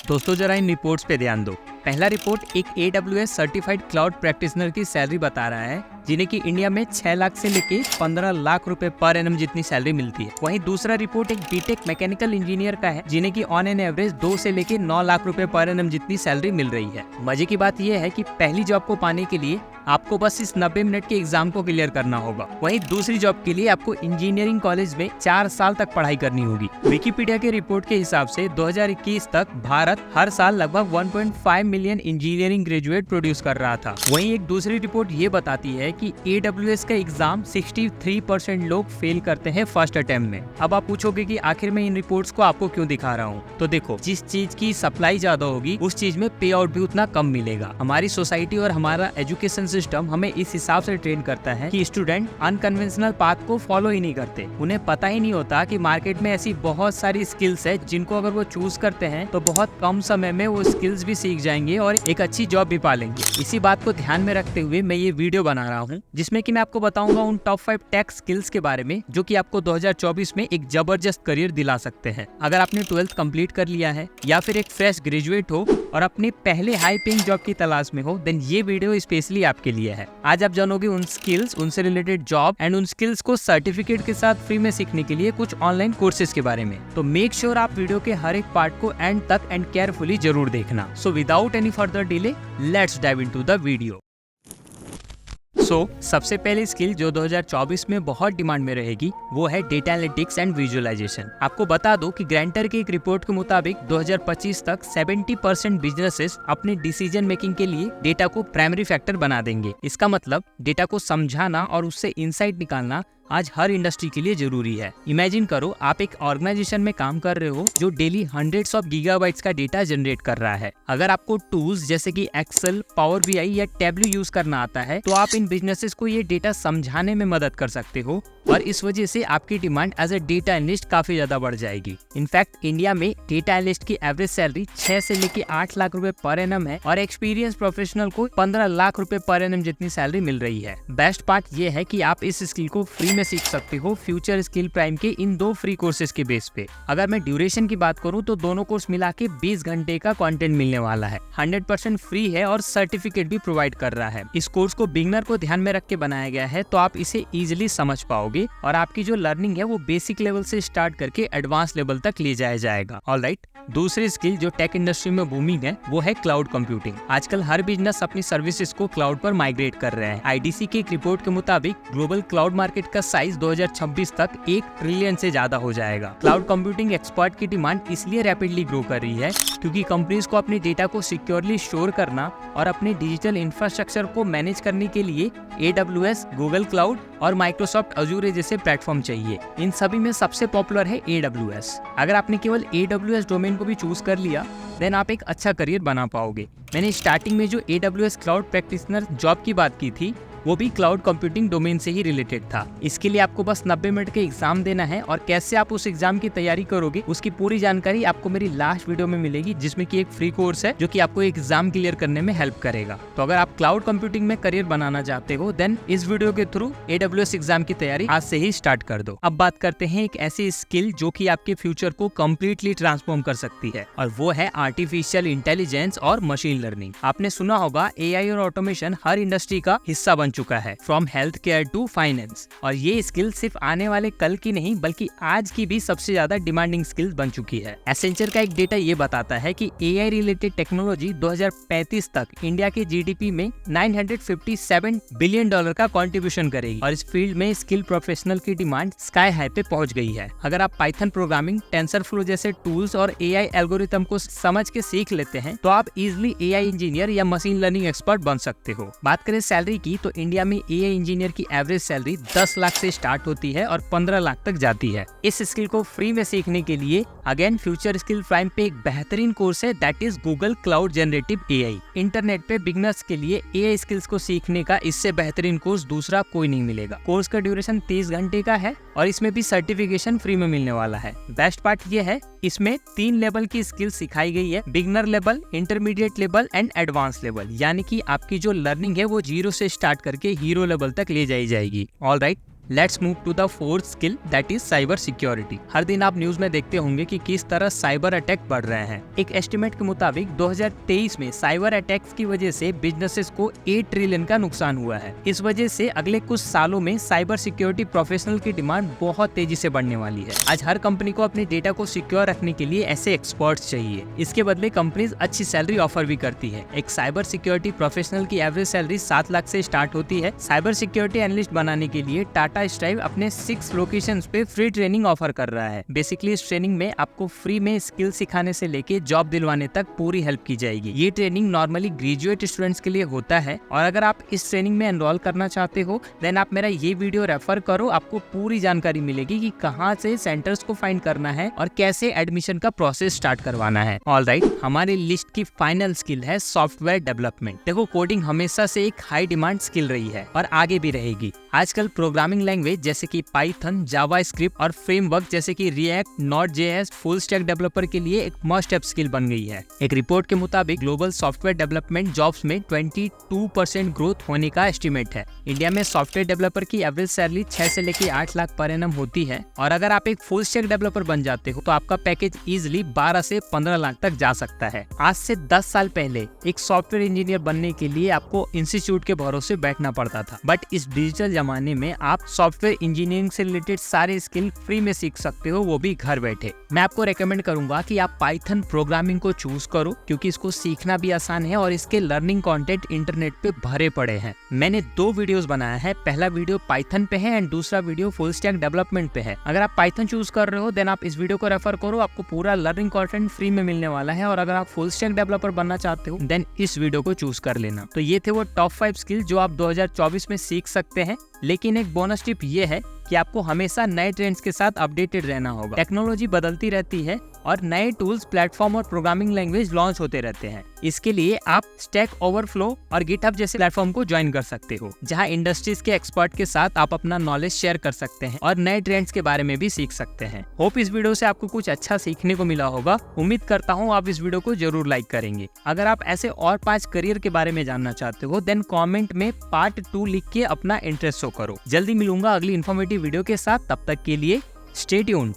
दोस्तों जरा इन रिपोर्ट्स पे ध्यान दो। पहला रिपोर्ट एक AWS सर्टिफाइड क्लाउड प्रैक्टिशनर की सैलरी बता रहा है जिन्हें की इंडिया में 6 लाख से लेके 15 लाख रुपए पर एनम जितनी सैलरी मिलती है। वहीं दूसरा रिपोर्ट एक बीटेक मैकेनिकल इंजीनियर का है जिन्हें की ऑन एन एवरेज 2 से लेके 9 लाख रुपए पर एनम जितनी सैलरी मिल रही है। मजे की बात यह है कि पहली जॉब को पाने के लिए आपको बस इस 90 मिनट के एग्जाम को क्लियर करना होगा। वहीं दूसरी जॉब के लिए आपको इंजीनियरिंग कॉलेज में 4 साल तक पढ़ाई करनी होगी। विकिपीडिया के रिपोर्ट के हिसाब से 2021 तक भारत हर साल लगभग 1.5 मिलियन इंजीनियरिंग ग्रेजुएट प्रोड्यूस कर रहा था। वहीं एक दूसरी रिपोर्ट ये बताती है कि AWS का एग्जाम 63% लोग फेल करते हैं फर्स्ट अटेम्प्ट में। अब आप पूछोगे कि आखिर में इन रिपोर्ट्स को आपको क्यों दिखा रहा हूँ, तो देखो, जिस चीज की सप्लाई ज्यादा होगी उस चीज में पे आउट भी उतना कम मिलेगा। हमारी सोसाइटी और हमारा एजुकेशन सिस्टम हमें इस हिसाब से ट्रेन करता है कि स्टूडेंट अनकन्वेंशनल पाथ को फॉलो ही नहीं करते। उन्हें पता ही नहीं होता कि मार्केट में ऐसी बहुत सारी स्किल्स है जिनको अगर वो चूज करते हैं तो बहुत कम समय में वो स्किल्स भी सीख जाएंगे और एक अच्छी जॉब भी पालेंगे। इसी बात को ध्यान में रखते हुए मैं ये वीडियो बना रहा हूँ जिसमें कि मैं आपको बताऊंगा उन टॉप 5 टेक स्किल्स के बारे में जो कि आपको 2024 में एक जबरदस्त करियर दिला सकते हैं। अगर आपने 12th कंप्लीट कर लिया है या फिर एक फ्रेश ग्रेजुएट हो और अपने पहले हाई पेइंग जॉब की तलाश में हो, देन ये वीडियो स्पेशली आपके लिए है। आज आप जानोगे उन स्किल्स, उनसे रिलेटेड जॉब एंड उन स्किल्स को सर्टिफिकेट के साथ फ्री में सीखने के लिए कुछ ऑनलाइन कोर्सेज के बारे में। तो मेक श्योर आप वीडियो के हर एक पार्ट को एंड तक एंड केयरफुली जरूर देखना। So without any further delay let's dive into the video. सबसे पहली स्किल जो 2024 में बहुत डिमांड में रहेगी वो है डेटा एनालिटिक्स एंड विजुअलाइजेशन। आपको बता दो कि ग्रांटर की एक रिपोर्ट के मुताबिक 2025 तक 70% बिजनेसेस अपने डिसीजन मेकिंग के लिए डेटा को प्राइमरी फैक्टर बना देंगे। इसका मतलब डेटा को समझाना और उससे इंसाइट निकालना आज हर इंडस्ट्री के लिए जरूरी है। इमेजिन करो आप एक ऑर्गेनाइजेशन में काम कर रहे हो जो डेली हंड्रेड्स ऑफ गीगाबाइट्स का डेटा जनरेट कर रहा है। अगर आपको टूल्स जैसे कि एक्सेल, पावर BI या टैब्लू यूज करना आता है तो आप इन बिजनेसेस को ये डेटा समझाने में मदद कर सकते हो और इस वजह से आपकी demand as a data analyst काफी ज्यादा बढ़ जाएगी। इनफैक्ट इंडिया में डेटा एनालिस्ट की एवरेज सैलरी 6 से लेके 8 लाख रुपए पर एनम है और एक्सपीरियंस प्रोफेशनल को 15 लाख रुपए पर एनम जितनी सैलरी मिल रही है। बेस्ट पार्ट ये है कि आप इस स्किल को फ्री में सीख सकते हो फ्यूचर स्किल प्राइम के इन 2 फ्री कोर्सेज के बेस पे। अगर मैं ड्यूरेशन की बात करूं तो दोनों कोर्स मिला के 20 घंटे का कंटेंट मिलने वाला है। 100% फ्री है और सर्टिफिकेट भी प्रोवाइड कर रहा है। इस कोर्स को बिगनर को ध्यान में रख के बनाया गया है तो आप इसे इजिली समझ पाओगे और आपकी जो लर्निंग है वो बेसिक लेवल से स्टार्ट करके एडवांस लेवल तक ले जाया जाएगा। ऑलराइट, दूसरी स्किल जो टेक इंडस्ट्री में बूमिंग है वो है क्लाउड कंप्यूटिंग। आजकल हर बिजनेस अपनी सर्विसेज को क्लाउड पर माइग्रेट कर रहे हैं। IDC की एक रिपोर्ट के मुताबिक ग्लोबल क्लाउड मार्केट का साइज 2026 तक 1 ट्रिलियन से ज्यादा हो जाएगा। क्लाउड कंप्यूटिंग एक्सपर्ट की डिमांड इसलिए रैपिडली ग्रो कर रही है क्योंकि कंपनीज को अपने डेटा को सिक्योरली स्टोर करना और अपने डिजिटल इंफ्रास्ट्रक्चर को मैनेज करने के लिए AWS, गूगल क्लाउड और माइक्रोसॉफ्ट अजूर जैसे प्लेटफॉर्म चाहिए। इन सभी में सबसे पॉपुलर है AWS। अगर आपने केवल AWS डोमेन को भी चूज कर लिया देन आप एक अच्छा करियर बना पाओगे। मैंने स्टार्टिंग में जो AWS क्लाउड प्रैक्टिशनर जॉब की बात की थी वो भी क्लाउड कंप्यूटिंग डोमेन से ही रिलेटेड था। इसके लिए आपको बस 90 मिनट के एग्जाम देना है और कैसे आप उस एग्जाम की तैयारी करोगे उसकी पूरी जानकारी आपको मेरी लास्ट वीडियो में मिलेगी जिसमें कि एक फ्री कोर्स है जो कि आपको एग्जाम क्लियर करने में हेल्प करेगा। तो अगर आप क्लाउड कंप्यूटिंग में करियर बनाना चाहते हो देन इस वीडियो के थ्रू AWS एग्जाम की तैयारी आज से ही स्टार्ट कर दो। अब बात करते हैं एक ऐसी स्किल जो कि आपके फ्यूचर को कम्प्लीटली ट्रांसफॉर्म कर सकती है और वो है आर्टिफिशियल इंटेलिजेंस और मशीन लर्निंग। आपने सुना होगा AI और ऑटोमेशन हर इंडस्ट्री का हिस्सा बन चुका है, from health care to finance. और ये स्किल सिर्फ आने वाले कल की नहीं बल्कि आज की भी सबसे ज्यादा डिमांडिंग स्किल बन चुकी है। एसेंचर का एक डेटा ये बताता है कि AI रिलेटेड टेक्नोलॉजी 2035 तक इंडिया के GDP में $957 बिलियन का कंट्रीब्यूशन करेगी और इस फील्ड में स्किल प्रोफेशनल की डिमांड स्काई हाई पे पहुंच गई है। अगर आप पाइथन प्रोग्रामिंग, टेंसरफ्लो जैसे टूल्स और AI एल्गोरिथम को समझ के सीख लेते हैं तो आप इजिली AI इंजीनियर या मशीन लर्निंग एक्सपर्ट बन सकते हो। बात करें सैलरी की तो इंडिया में AI इंजीनियर की एवरेज सैलरी 10 लाख से स्टार्ट होती है और 15 लाख तक जाती है। इस स्किल को फ्री में सीखने के लिए अगेन फ्यूचर स्किल प्राइम पे एक बेहतरीन कोर्स है that is Google cloud generative AI। Internet पे बिगनर्स के लिए AI स्किल्स को सीखने का इससे बेहतरीन कोर्स दूसरा कोई नहीं मिलेगा। कोर्स का ड्यूरेशन 30 घंटे का है और इसमें भी सर्टिफिकेशन फ्री में मिलने वाला है। बेस्ट पार्ट ये है इसमें 3 लेवल की स्किल सिखाई गई है, beginner level, intermediate level and advance level. यानी कि आपकी जो लर्निंग है वो 0 से स्टार्ट करके हीरो लेवल तक ले जाई जाएगी। Alright, let's move to the fourth skill, that is cyber security. हर दिन आप न्यूज में देखते होंगे कि किस तरह साइबर अटैक बढ़ रहे हैं। एक एस्टिमेट के मुताबिक 2023 में साइबर अटैक्स की वजह से बिजनेसेस को 8 ट्रिलियन का नुकसान हुआ है। इस वजह से अगले कुछ सालों में साइबर सिक्योरिटी प्रोफेशनल की डिमांड बहुत तेजी से बढ़ने वाली है। आज हर कंपनी को अपने डेटा को सिक्योर रखने के लिए ऐसे एक्सपर्ट्स चाहिए। इसके बदले कंपनीज अच्छी सैलरी ऑफर भी करती है। एक साइबर सिक्योरिटी प्रोफेशनल की एवरेज सैलरी 7 लाख से स्टार्ट होती है। साइबर सिक्योरिटी एनालिस्ट बनाने के लिए टाटा स्ट्राइव अपने 6 लोकेशंस पे फ्री ट्रेनिंग ऑफर कर रहा है। बेसिकली इस ट्रेनिंग में आपको फ्री में स्किल सिखाने से लेके जॉब दिलवाने तक पूरी हेल्प की जाएगी। ये ट्रेनिंग नॉर्मली ग्रेजुएट स्टूडेंट्स के लिए होता है और अगर आप इस ट्रेनिंग में एनरोल करना चाहते हो देन आप मेरा ये वीडियो रेफर करो। आपको पूरी जानकारी मिलेगी कि कहाँ से सेंटर्स को फाइंड करना है और कैसे एडमिशन का प्रोसेस स्टार्ट करवाना है। ऑलराइट, हमारी लिस्ट की फाइनल स्किल है सॉफ्टवेयर डेवलपमेंट। देखो, कोडिंग हमेशा से एक हाई डिमांड स्किल रही है और आगे भी रहेगी। आजकल प्रोग्रामिंग लैंग्वेज जैसे कि पाइथन, जावास्क्रिप्ट और फ्रेमवर्क जैसे कि रिएक्ट, नोड.जेएस फुल स्टैक डेवलपर के लिए एक मस्ट हैव स्किल बन गई है। एक रिपोर्ट के मुताबिक ग्लोबल सॉफ्टवेयर डेवलपमेंट जॉब्स में 22% ग्रोथ होने का एस्टिमेट है। इंडिया में सॉफ्टवेयर डेवलपर की एवरेज सैलरी 6 से लेकर 8 लाख पर एनम होती है और अगर आप एक फुल स्टैक डेवलपर बन जाते हो तो आपका पैकेज इजिली 12 से 15 लाख तक जा सकता है। आज से 10 साल पहले एक सॉफ्टवेयर इंजीनियर बनने के लिए आपको इंस्टीट्यूट के भरोसे बैठना पड़ता था, बट इस डिजिटल जमाने में आप सॉफ्टवेयर इंजीनियरिंग से रिलेटेड सारे स्किल फ्री में सीख सकते हो, वो भी घर बैठे। मैं आपको रेकमेंड करूंगा कि आप पाइथन प्रोग्रामिंग को चूज करो क्योंकि इसको सीखना भी आसान है और इसके लर्निंग कंटेंट इंटरनेट पे भरे पड़े हैं। मैंने 2 वीडियोस बनाया है। पहला वीडियो पाइथन पे है एंड दूसरा वीडियो फुल स्टैक डेवलपमेंट पे है। अगर आप पाइथन चूज कर रहे हो देन आप इस वीडियो को रेफर करो, आपको पूरा लर्निंग कंटेंट फ्री में मिलने वाला है। और अगर आप फुल स्टैक डेवलपर बनना चाहते हो देन इस वीडियो को चूज कर लेना। तो ये थे वो टॉप 5 स्किल जो आप 2024 में सीख सकते हैं। लेकिन एक बोनस टिप ये है कि आपको हमेशा नए ट्रेंड्स के साथ अपडेटेड रहना होगा। टेक्नोलॉजी बदलती रहती है और नए टूल्स, प्लेटफॉर्म और प्रोग्रामिंग लैंग्वेज लॉन्च होते रहते हैं। इसके लिए आप स्टैक ओवरफ्लो और गिटहब जैसे प्लेटफॉर्म को ज्वाइन कर सकते हो, जहां इंडस्ट्रीज के एक्सपर्ट के साथ आप अपना नॉलेज शेयर कर सकते हैं और नए ट्रेंड्स के बारे में भी सीख सकते हैं। होप इस वीडियो से आपको कुछ अच्छा सीखने को मिला होगा। उम्मीद करता हूँ आप इस वीडियो को जरूर लाइक करेंगे। अगर आप ऐसे और 5 करियर के बारे में जानना चाहते हो देन कॉमेंट में पार्ट 2 लिख के अपना इंटरेस्ट शो करो। जल्दी मिलूंगा अगली इन्फॉर्मेटिव वीडियो के साथ, तब तक के लिए स्टे ट्यून्ड।